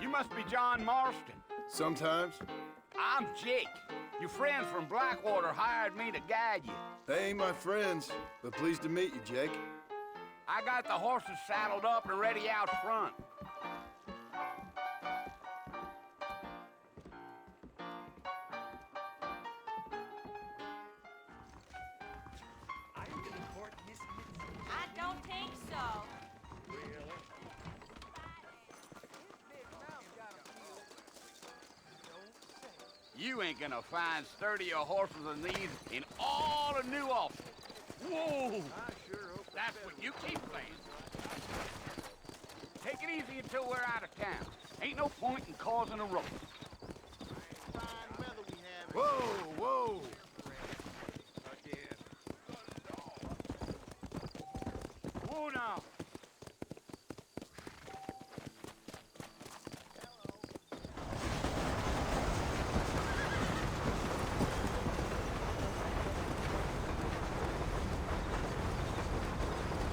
You must be John Marston. Sometimes. I'm Jake. Your friends from Blackwater hired me to guide you. They ain't my friends, but pleased to meet you, Jake. I got the horses saddled up and ready out front. I don't think so. You ain't gonna find sturdier horses than these in all of New Ulster. Whoa! That's what you keep saying. Take it easy until we're out of town. Ain't no point in causing a ruckus. Whoa, whoa! Whoa now!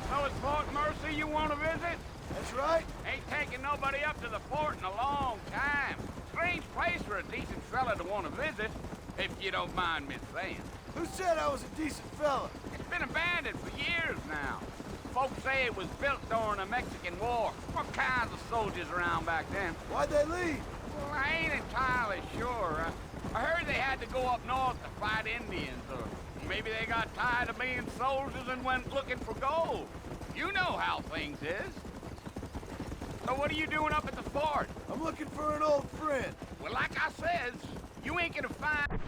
So it's Fort Mercy you want to visit? That's right. Ain't taking nobody up to the fort in a long time. Strange place for a decent fella to want to visit, if you don't mind me saying. Who said I was a decent fella? It's been abandoned for years now. Folks say it was built during the Mexican War. What kinds of soldiers around back then? Why'd they leave? Well, I ain't entirely sure. I heard they had to go up north to fight Indians, or maybe they got tired of being soldiers and went looking for gold. You know how things is. So what are you doing up at the fort? I'm looking for an old friend. Well, like I says, you ain't gonna find...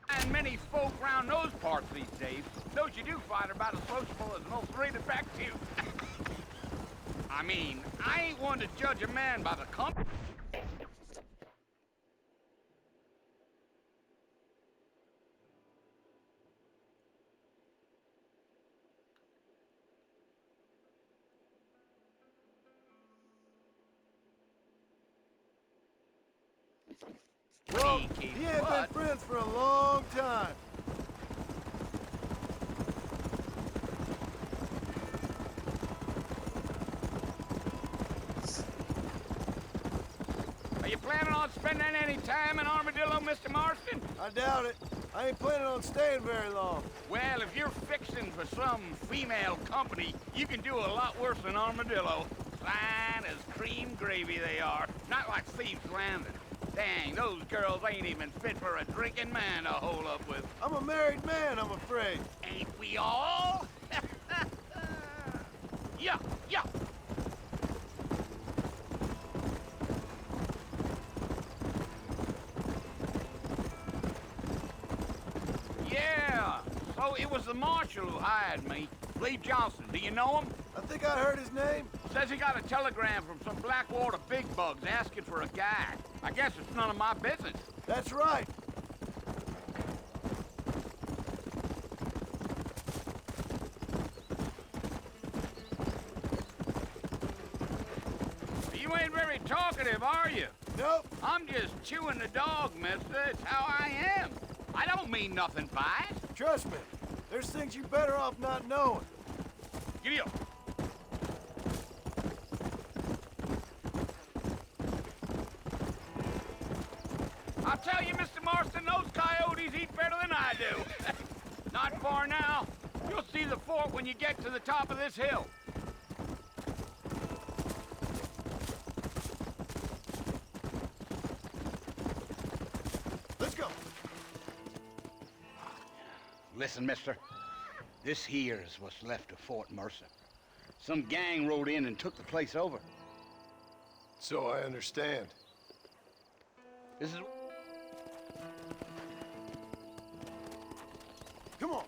And many folk round those parts these days. Those you do find are about as sociable as an old rated back to you. I mean, I ain't one to judge a man by the company. Well, Sneaky he ain't been butt. friends for a long time. Are you planning on spending any time in Armadillo, Mr. Marston? I doubt it. I ain't planning on staying very long. Well, if you're fixing for some female company, you can do a lot worse than Armadillo. Fine as cream gravy they are, not like Thieves' Landing. Dang, those girls ain't even fit for a drinking man to hole up with. I'm a married man, I'm afraid. Ain't we all? Yeah, yeah. Yeah, so it was the marshal who hired me. Lee Johnson, do you know him? I think I heard his name. Says he got a telegram from some Blackwater big bugs asking for a guide. I guess it's none of my business. That's right. You ain't very talkative, are you? Nope. I'm just chewing the dog, mister. It's how I am. I don't mean nothing by it. Trust me. There's things you better off not knowing. Giddy up. I'll tell you, Mr. Marston, those coyotes eat better than I do. Not far now. You'll see the fort when you get to the top of this hill. Let's go. Listen, mister. This here is what's left of Fort Mercer. Some gang rode in and took the place over. So I understand. This is... Come on.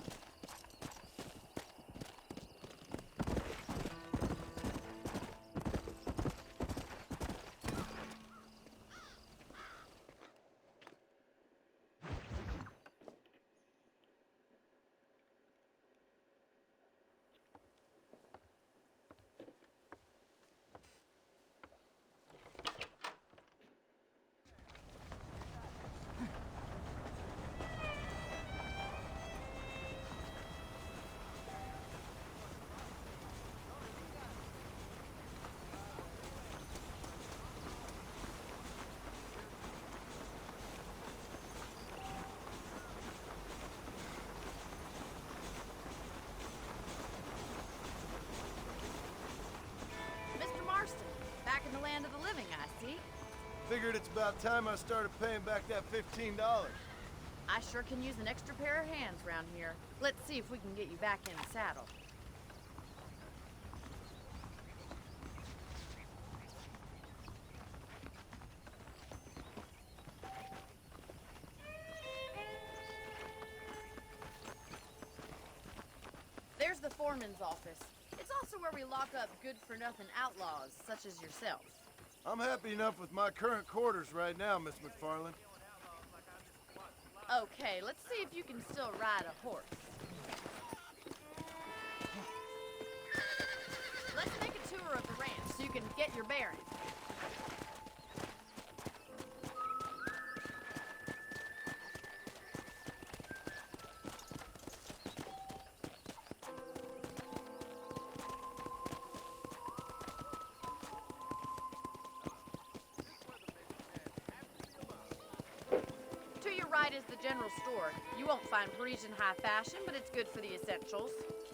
Mr. Marston, back in the land of the living, I see. Figured it's about time I started paying back that $15. I sure can use an extra pair of hands around here. Let's see if we can get you back in the saddle. There's the foreman's office. It's also where we lock up good-for-nothing outlaws, such as yourself. I'm happy enough with my current quarters right now, Miss McFarland. Okay, let's see if you can still ride a horse. Let's make a tour of the ranch so you can get your bearings. To your right is the general store. You won't find Parisian high fashion, but it's good for the essentials.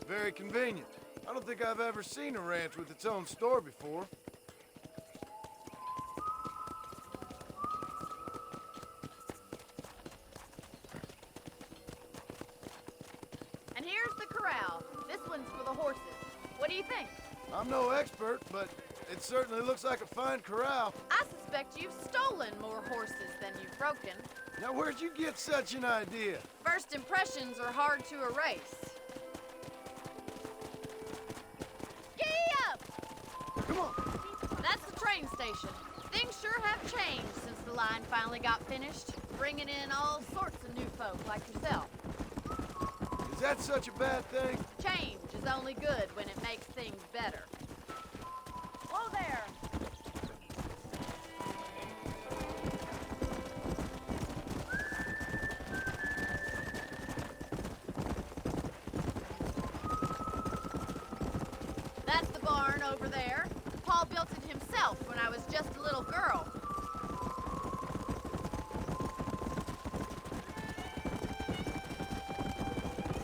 Very convenient. I don't think I've ever seen a ranch with its own store before. And here's the corral. This one's for the horses. What do you think? I'm no expert, but it certainly looks like a fine corral. I suspect you've stolen more horses than you've broken. Now, where'd you get such an idea? First impressions are hard to erase. Giddy up! Come on. That's the train station. Things sure have changed since the line finally got finished, bringing in all sorts of new folk like yourself. Is that such a bad thing? Change is only good when it makes things better. Whoa there! That's the barn over there. Paul built it himself when I was just a little girl.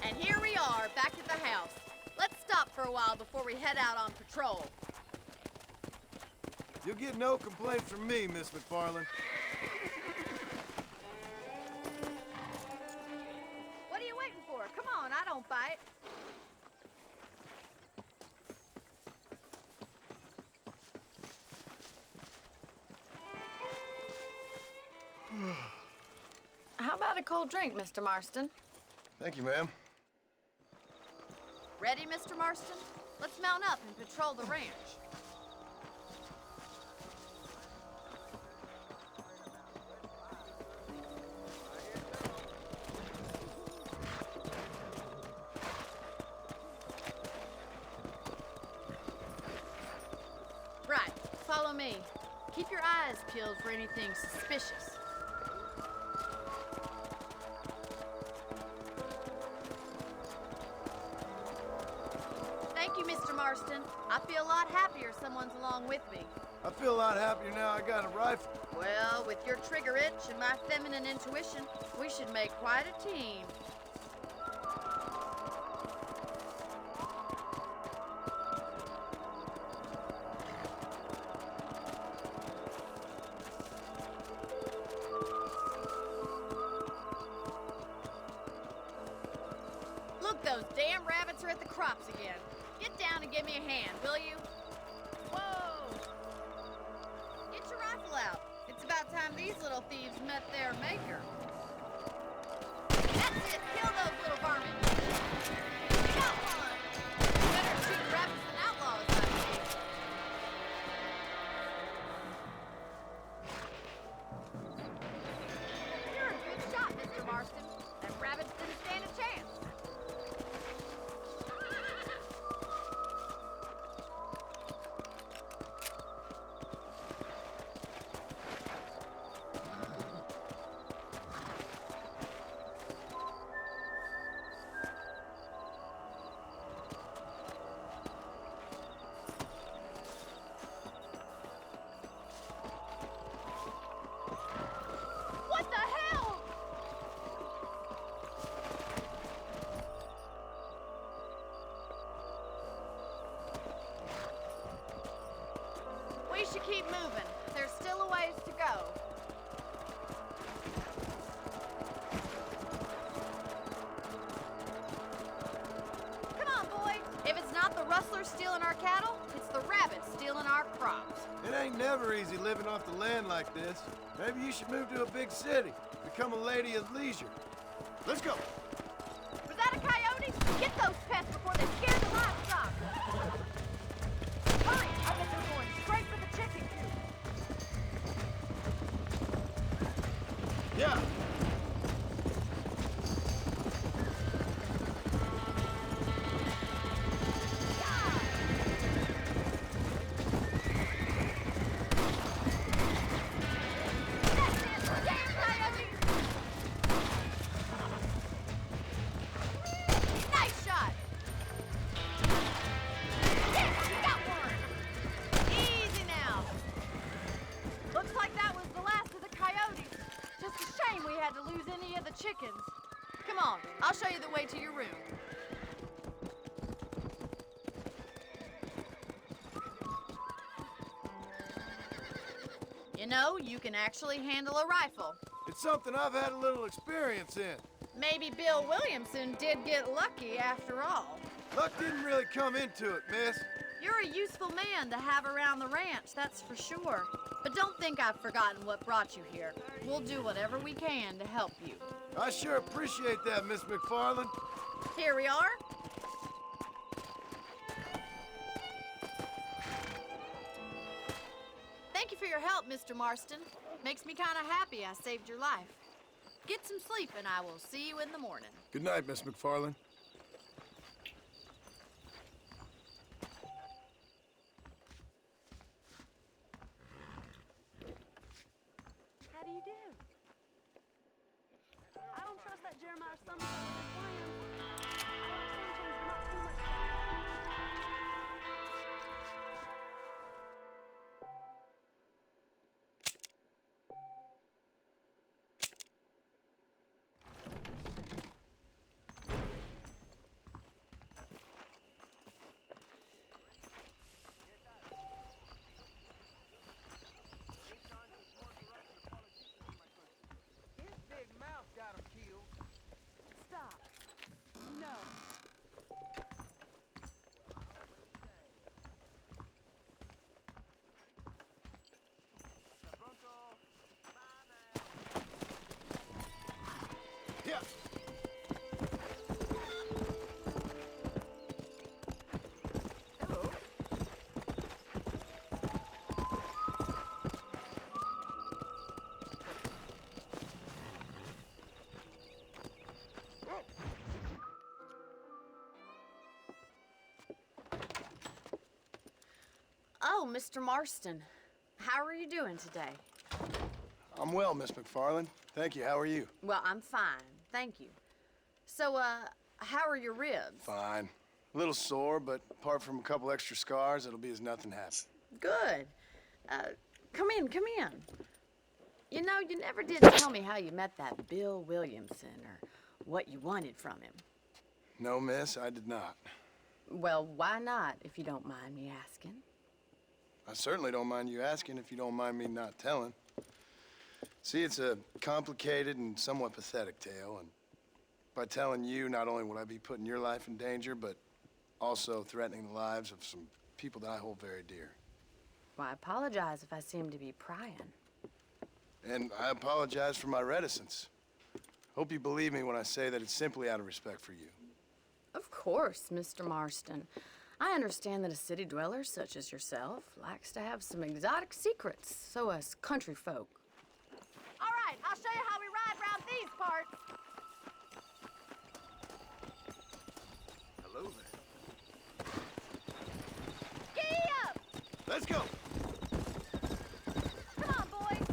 And here we are, back at the house. Let's stop for a while before we head out on patrol. You'll get no complaint from me, Miss McFarland. What are you waiting for? Come on, I don't bite. How about a cold drink, Mr. Marston? Thank you, ma'am. Ready, Mr. Marston? Let's mount up and patrol the ranch. Right, follow me. Keep your eyes peeled for anything suspicious. Thank you, Mr. Marston. I feel a lot happier someone's along with me. I feel a lot happier now I got a rifle. Well, with your trigger itch and my feminine intuition, we should make quite a team. Look, those damn rabbits are at the crops again. Get down and give me a hand, will you? Whoa! Get your rifle out. It's about time these little thieves met their maker. That's it. Kill those little vermin. Got one. Better shoot rabbits than outlaws, I think. You're a good shot, Mr. Marston. Them rabbits didn't stand a chance. What the hell? We should keep moving. There's still a ways to go. Come on, boy. If it's not the rustlers stealing our cattle, it's the rabbits stealing our crops. It ain't never easy living off the land like this. Maybe you should move to a big city. Become a lady of leisure. Let's go. Was that a coyote? Get those pests before they scare the livestock. Hurry! I bet they're going straight for the chicken coop. Yeah. That's it! Damn coyote! Nice shot! Yes, you got one! Easy now. Looks like that was the last of the coyotes. Just a shame we had to lose any of the chickens. Come on, I'll show you the way to your room. You know, you can actually handle a rifle. It's something I've had a little experience in. Maybe Bill Williamson did get lucky after all. Luck didn't really come into it, miss. You're a useful man to have around the ranch, that's for sure. But don't think I've forgotten what brought you here. We'll do whatever we can to help you. I sure appreciate that, Miss McFarland. Here we are. Thank you for your help, Mr. Marston. Makes me kind of happy I saved your life. Get some sleep and I will see you in the morning. Good night, Miss McFarland. How do you do? I don't trust that Jeremiah Summers with his plans. I like Sanchez, but not too much. His big mouth got him killed. Stop. No. Yeah. Hello. Oh, Mr. Marston. How are you doing today? I'm well, Miss McFarland. Thank you. How are you? Well, I'm fine. Thank you. So, how are your ribs? Fine. A little sore, but apart from a couple extra scars, it'll be as nothing happened. Good. Come in, come in. You know, you never did tell me how you met that Bill Williamson or what you wanted from him. No, miss, I did not. Well, why not, if you don't mind me asking? I certainly don't mind you asking if you don't mind me not telling. See, it's a complicated and somewhat pathetic tale, and by telling you, not only would I be putting your life in danger, but also threatening the lives of some people that I hold very dear. Well, I apologize if I seem to be prying. And I apologize for my reticence. Hope you believe me when I say that it's simply out of respect for you. Of course, Mr. Marston. I understand that a city dweller such as yourself likes to have some exotic secrets, so us country folk. All right, I'll show you how we ride around these parts. Hello there. Giddy up! Let's go! Come on, boys.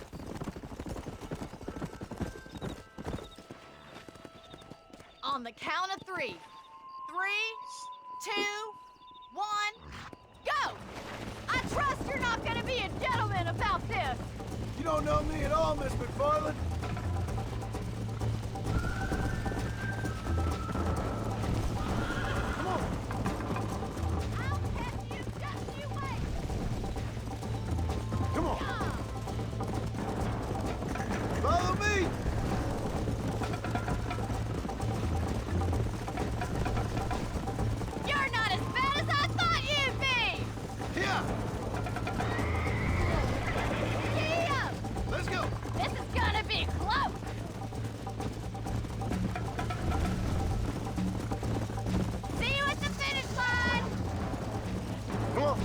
On the count of 3. 3, 2, 1, go! I trust you're not gonna be a gentleman about this. You don't know me at all, Miss McFarland. Come on. I'll catch you, just you wait. Come on. Come. Follow me. You're not as bad as I thought you'd be! Here. Giddy up! Let's go. This is gonna be close! See you at the finish line! Come on.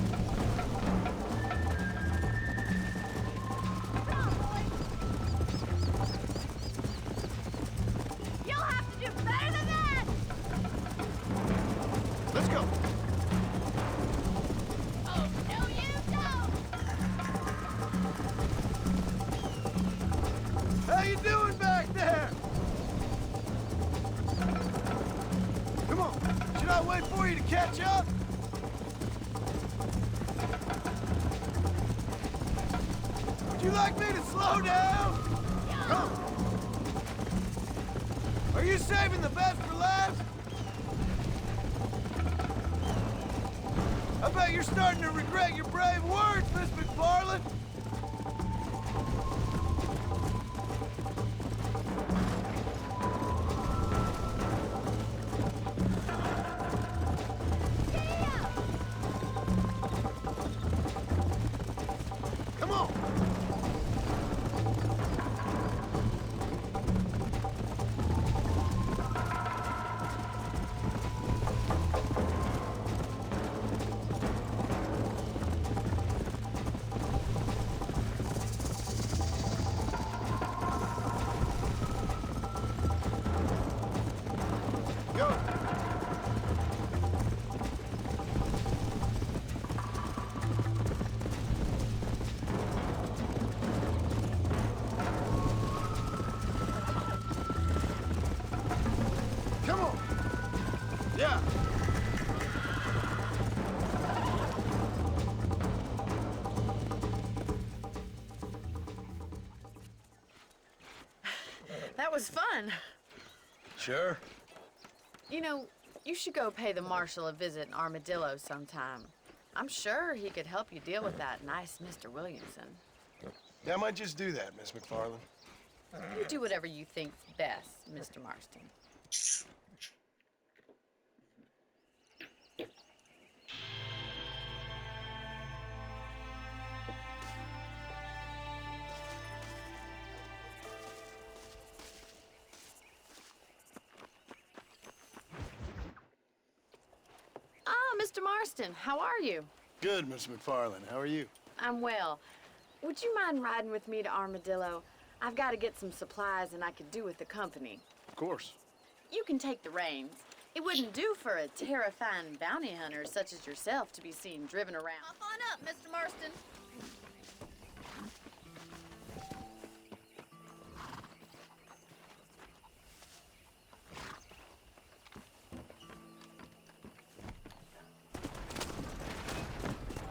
Come on, boys! You'll have to do better than that! Let's go. Oh, no, you don't! How you doing back there? Come on. Should I wait for you to catch up? Would you like me to slow down? Come. Are you saving the best for last? I bet you're starting to regret your brave words, Miss McFarland. Giddy up! Come on. Go. Come on. Yeah. That was fun. Sure. You know, you should go pay the marshal a visit in Armadillo sometime. I'm sure he could help you deal with that nice Mr. Williamson. Yeah, I might just do that, Miss McFarland. You do whatever you think's best, Mr. Marston. Ah, Mr. Marston, how are you? Good, Miss McFarland. How are you? I'm well. Would you mind riding with me to Armadillo? I've got to get some supplies and I could do with the company. Of course. You can take the reins. It wouldn't do for a terrifying bounty hunter such as yourself to be seen driven around. Hop on up, Mr. Marston.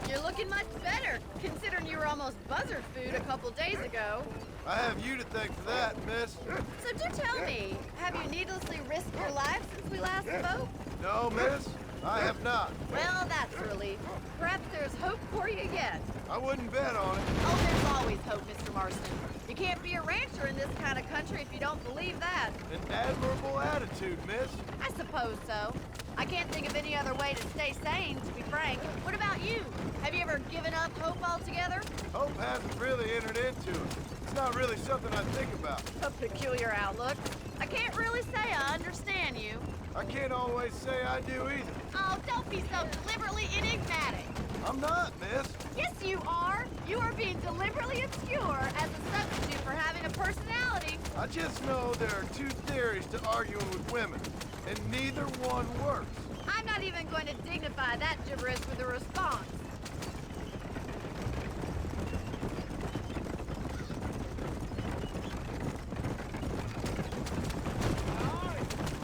You're looking much better, considering you were almost buzzard food a couple days ago. I have you to thank for that, miss. So do tell me, have you needlessly risked your life since we last spoke? No, miss, I have not. Well, that's a relief. Perhaps there's hope for you yet. I wouldn't bet on it. Oh, there's always hope, Mr. Marston. You can't be a rancher in this kind of country if you don't believe that. An admirable attitude, miss. I suppose so. I can't think of any other way to stay sane, to be frank. What about you? Have you ever given up hope altogether? Hope hasn't really entered into it. It's not really something I think about. A peculiar outlook. I can't really say I understand you. I can't always say I do either. Oh, don't be so deliberately enigmatic. I'm not, miss. Yes, you are. You are being deliberately obscure as a substitute for having a personality. I just know there are two theories to arguing with women, and neither one works. I'm not even going to dignify that gibberish with a response.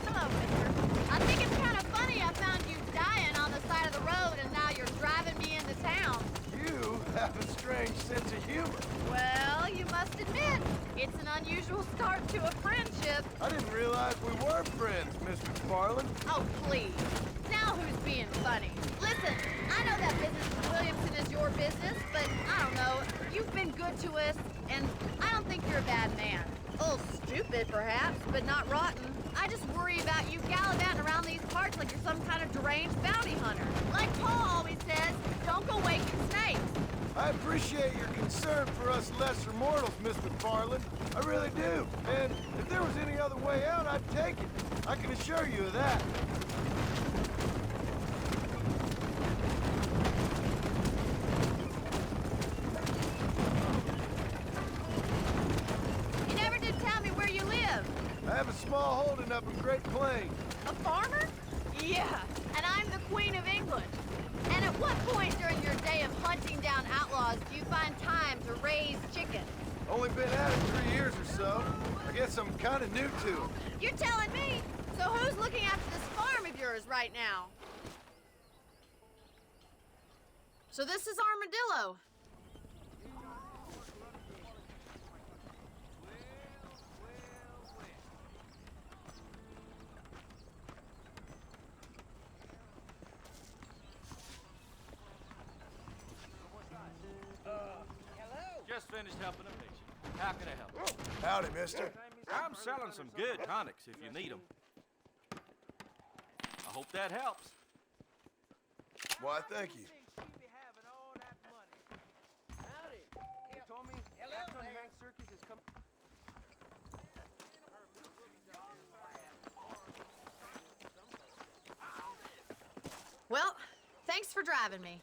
Hello, mister. I think it's kind of funny I found you dying on the side of the road and now you're driving me into town. You have a strange sense of humor. Well, you must admit, it's an unusual start to a friendship. I didn't realize we were friends, Miss McFarland. Oh, please. Now who's being funny? Listen, I know that business with Williamson is your business, but I don't know. You've been good to us, and I don't think you're a bad man. A little stupid, perhaps, but not rotten. I just worry about you gallivanting around these parts like you're some kind of deranged bounty hunter. Like Paul always says, don't go waking snakes. I appreciate your concern for us lesser mortals, Miss McFarland. I really do. And if there was any other way out, I'd take it. I can assure you of that. You never did tell me where you live. I have a small holding up in Great Plains. A farmer? Yeah, and I'm the Queen of England. And at what point during your day of hunting down outlaws do you find time to raise chickens? Only been at it 3 years or so. I guess I'm kind of new to it. You're telling me? So who's looking after this farm of yours right now? So this is Armadillo. Just finished helping a patient. How can I help? Howdy, mister. I'm selling some good tonics if you need them. I hope that helps. Why, thank you. Well, thanks for driving me.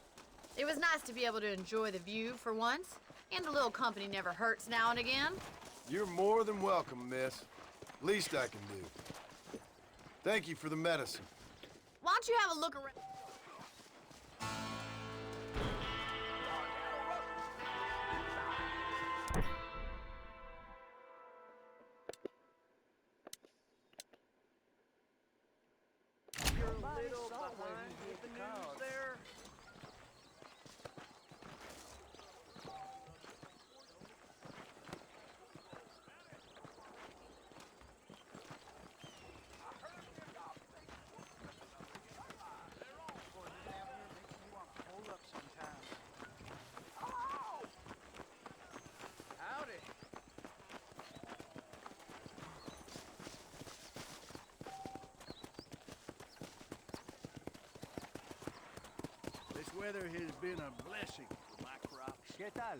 It was nice to be able to enjoy the view for once, and a little company never hurts now and again. You're more than welcome, miss. Least I can do. Thank you for the medicine. Why don't you have a look around? This weather has been a blessing for my crops. ¿Qué tal?